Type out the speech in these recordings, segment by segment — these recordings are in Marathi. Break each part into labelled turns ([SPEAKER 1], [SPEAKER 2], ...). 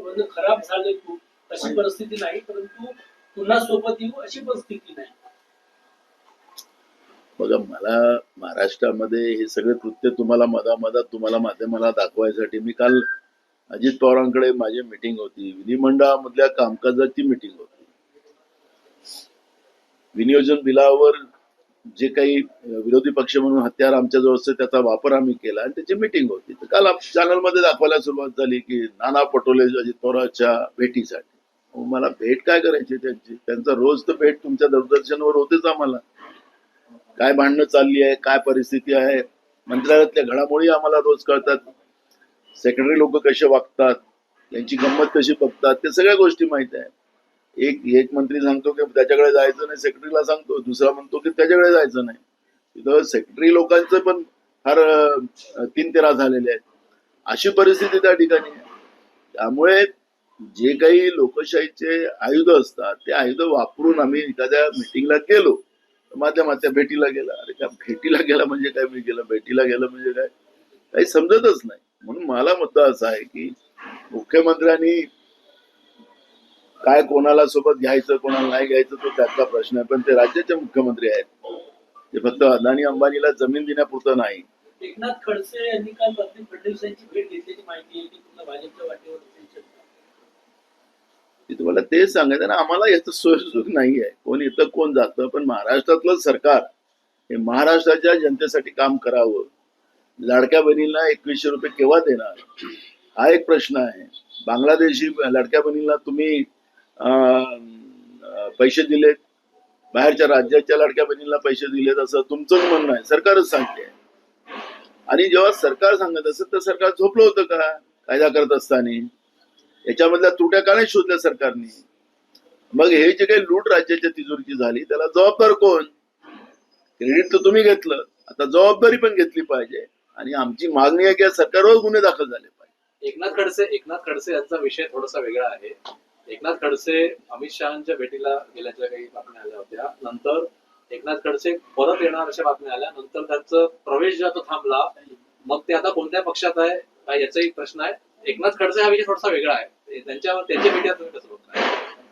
[SPEAKER 1] म्हणजे खराब झाले खूप अशी परिस्थिती नाही, परंतु पुन्हा सोबत येऊ अशी परिस्थिती नाही.
[SPEAKER 2] बघा, मला महाराष्ट्रामध्ये हे सगळे कृत्य तुम्हाला तुम्हाला माध्यमाला दाखवायसाठी मी काल अजित पवारांकडे माझी मीटिंग होती, विधिमंडळामधल्या कामकाजाची मीटिंग होती. विनियोजन बिलावर जे काही विरोधी पक्ष म्हणून हत्यार आमच्याजवळ असते त्याचा वापर आम्ही केला आणि त्याची मीटिंग होती. तर काल चॅनलमध्ये दाखवायला सुरुवात झाली की नाना पटोले अजित पवारांच्या भेटीसाठी. मला भेट काय करायची त्यांची? त्यांचा रोज तर भेट तुमच्या दूरदर्शनवर होतेच. आम्हाला काय भांडणं चालली आहे, काय परिस्थिती आहे, मंत्रालयातल्या घडामोडी आम्हाला रोज कळतात. सेक्रेटरी लोक कसे वागतात, त्यांची गंमत कशी बघतात, ते सगळ्या गोष्टी माहित आहे. एक मंत्री सांगतो की त्याच्याकडे जायचं नाही, सेक्रेटरीला सांगतो, दुसरा म्हणतो की त्याच्याकडे जायचं नाही. तिथं सेक्रेटरी लोकांचं पण फार तीन तेरा झालेले आहेत. अशी परिस्थिती त्या ठिकाणी आहे. त्यामुळे जे काही लोकशाहीचे आयुध असतात ते आयुध वापरून आम्ही एखाद्या मिटिंगला गेलो, माध्यमाच्या भेटीला गेला. अरे त्या भेटीला गेला म्हणजे काय, मी गेलं भेटीला गेलं म्हणजे काय, काही समजतच नाही. म्हणून मला मुद्दा असा आहे की मुख्यमंत्र्यांनी काय कोणाला सोबत घ्यायचं कोणाला नाही घ्यायचं तो त्याचा प्रश्न आहे, पण ते राज्याचे मुख्यमंत्री आहेत. ते फक्त अदानी अंबानीला जमीन देण्यापुरतं नाही.
[SPEAKER 1] एकनाथ खडसे यांनी काल रात्री फडणवीसांची भेट घेतल्याची माहिती आहे की पुन्हा भाजपच्या वाटेवर असेल.
[SPEAKER 2] तुम्हाला तेच सांगायचं ना, आम्हाला याचं सोयीसुख नाही आहे. कोण येतं कोण जातं, पण महाराष्ट्रातलं सरकार हे महाराष्ट्राच्या जनतेसाठी काम करावं. लाडक्या बहिणीला 2100 रुपये केव्हा देणार हा एक प्रश्न आहे. बांगलादेशी लाडक्या बहिणीला तुम्ही पैसे दिलेत, बाहेरच्या राज्याच्या लाडक्या बहिणीला पैसे दिलेत असं तुमचंच म्हणणं आहे, सरकारच सांगते. आणि जेव्हा सरकार सांगत असत तर सरकार झोपलं होतं का कायदा करत असताना? याच्यामधल्या त्रुट्या का नाही शोधल्या सरकारने? मग हे जे काही लूट राज्याच्या तिजोरीची झाली त्याला जबाबदार कोण? क्रेडिट तर तुम्ही घेतलं, आता जबाबदारी पण घेतली पाहिजे. आणि आमची मागणी आहे की सरकारवर गुन्हे दाखल झाले पाहिजे.
[SPEAKER 3] एकनाथ खडसे यांचा विषय थोडासा वेगळा आहे. एकनाथ खडसे अमित शहाच्या भेटीला गेल्याच्या काही बातम्या आल्या होत्या. नंतर एकनाथ खडसे परत येणार अशा बातम्या आल्या. नंतर त्यांचा प्रवेश जो तो थांबला. मग ते आता कोणत्या पक्षात आहे काय याचाही प्रश्न आहे. एकनाथ खडसे हा विषय थोडासा वेगळा आहे. त्यांच्या भेटीत तुम्ही कसं बघताय?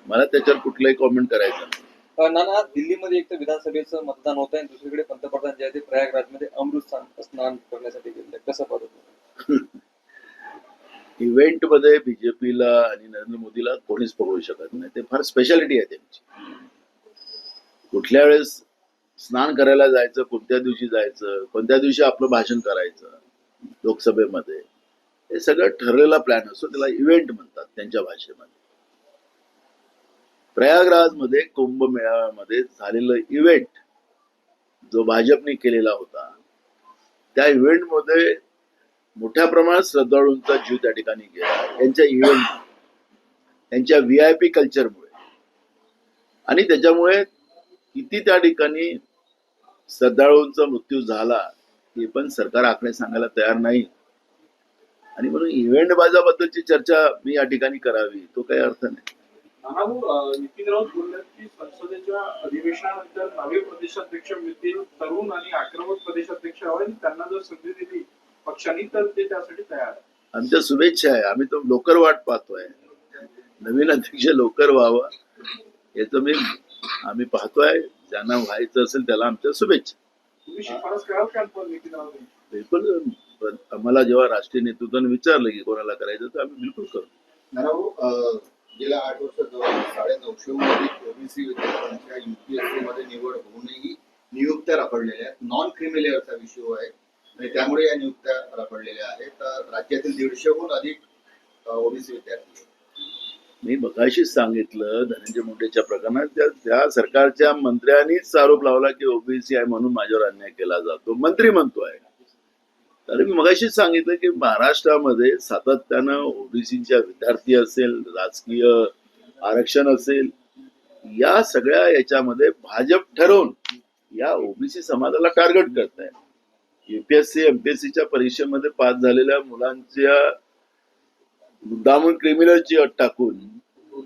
[SPEAKER 2] मला त्याच्यावर कुठलंही कॉमेंट करायचं नाही.
[SPEAKER 4] नाना, दिल्लीमध्ये एक तर विधानसभेचं मतदान होत आहे, दुसरीकडे पंतप्रधान जे आहे ते प्रयागराजमध्ये अमृत स्नान करण्यासाठी गेले. कसं पाहतो?
[SPEAKER 2] इव्हेंट मध्ये बीजेपीला आणि नरेंद्र मोदीला कोणीच पकडू शकत नाही. ते फार स्पेशालिटी आहे त्यांची. कुठल्या वेळेस स्नान करायला जायचं, कोणत्या दिवशी जायचं, कोणत्या दिवशी आपलं भाषण करायचं लोकसभेमध्ये, हे सगळं ठरलेला प्लॅन असतो. त्याला इव्हेंट म्हणतात त्यांच्या भाषेमध्ये. प्रयागराजमध्ये कुंभमेळ्यामध्ये झालेलं इव्हेंट जो भाजपने केलेला होता, त्या इव्हेंटमध्ये मोठ्या प्रमाणात श्रद्धाळूंचा जीव त्या ठिकाणी गेला. त्यांच्या इव्हेंट, त्यांच्या VIP कल्चरमुळे. आणि त्याच्यामुळे किती त्या ठिकाणी श्रद्धाळूंचा मृत्यू झाला हे पण सरकार आकडे सांगायला तयार नाही. आणि म्हणून इव्हेंट बाजाबद्दलची चर्चा मी या ठिकाणी करावी तो काही अर्थ नाही.
[SPEAKER 5] नितीन राऊत बोलले की संसदेच्या अधिवेशनानंतर नवे प्रदेशाध्यक्ष मिळतील, तरुण आणि आक्रमक प्रदेशाध्यक्ष हवे, त्यांना जर संधी दिली पक्षांनी तर ते त्यासाठी तयार आहे.
[SPEAKER 2] आमच्या शुभेच्छा आहे. आम्ही तो लवकर वाट पाहतोय. नवीन अध्यक्ष लवकर व्हावं याचं आम्ही पाहतोय. ज्यांना व्हायचं असेल त्याला आमच्या शुभेच्छा.
[SPEAKER 5] तुम्ही शिफारस कराल का नितीन राऊत?
[SPEAKER 2] बिलकुल. आम्हाला जेव्हा राष्ट्रीय नेतृत्वाने विचारलं की कोणाला करायचं तर आम्ही बिलकुल करू.
[SPEAKER 6] गेल्या 8 वर्षात जवळ 950 ओबीसी विद्यार्थ्यांच्या UPSC मध्ये निवड होऊनही नियुक्त्या रखडलेल्या आहेत. नॉन क्रिमिलेअरचा विषय आहे आणि त्यामुळे या नियुक्त्या रखडलेल्या आहेत. तर राज्यातील 150हून अधिक ओबीसी विद्यार्थी.
[SPEAKER 2] मी मगाशीच सांगितलं धनंजय मुंडेच्या प्रकरणात त्या सरकारच्या मंत्र्यांनीच आरोप लावला की ओबीसी आहे म्हणून माझ्यावर अन्याय केला जातो. मंत्री म्हणतोय. तर मी मगाशीच सांगितलं की महाराष्ट्रामध्ये सातत्यानं ओबीसीच्या विद्यार्थी असेल, राजकीय आरक्षण असेल, या सगळ्या याच्यामध्ये भाजप ठरवून या ओबीसी समाजाला टार्गेट करत आहे. UPSC MPSCच्या परीक्षेमध्ये पास झालेल्या मुलांच्या मुद्दामून क्रिमिनलची अट टाकून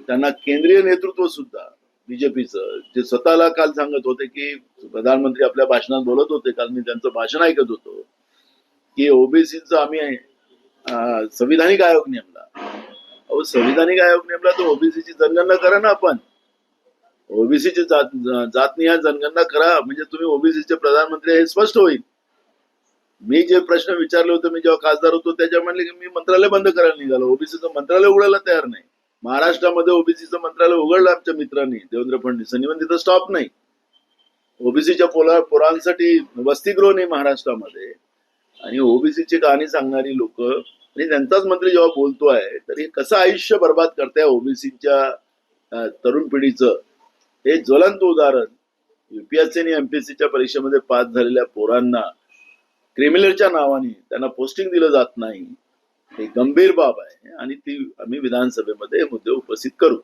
[SPEAKER 2] त्यांना केंद्रीय नेतृत्व सुद्धा बीजेपीचं, जे स्वतःला काल सांगत होते की प्रधानमंत्री आपल्या भाषणात बोलत होते, काल मी त्यांचं भाषण ऐकत होतो की ओबीसीचं आम्ही संविधानिक आयोग नेमला. अहो, संविधानिक आयोग नेमला तर ओबीसीची जनगणना करा ना आपण. ओबीसीची जातनिहाय जनगणना करा, म्हणजे तुम्ही ओबीसीचे प्रधानमंत्री हे स्पष्ट होईल. मी जे प्रश्न विचारले होते मी जेव्हा खासदार होतो त्याच्या म्हणले की मी मंत्रालय बंद करायला निघालो. ओबीसीचं मंत्रालय उघडायला तयार नाही. महाराष्ट्रामध्ये ओबीसीचं मंत्रालय उघडलं आमच्या मित्रांनी, देवेंद्र फडणवीसांनी, पण तिथं स्टॉप नाही. ओबीसीच्या पोरांसाठी वसतिगृह नाही महाराष्ट्रामध्ये. आणि ओबीसीची कहाणी सांगणारी लोक आणि त्यांचाच मंत्री जेव्हा बोलतोय तर हे कसं आयुष्य बर्बाद करताय ओबीसीच्या तरुण पिढीचं, हे ज्वलंत उदाहरण. युपीएससी आणि एमपीएससीच्या परीक्षेमध्ये पास झालेल्या पोरांना क्रिमिनलच्या नावाने त्यांना पोस्टिंग दिलं जात नाही, ही गंभीर बाब आहे आणि ती आम्ही विधानसभेमध्ये हे मुद्दे उपस्थित करू.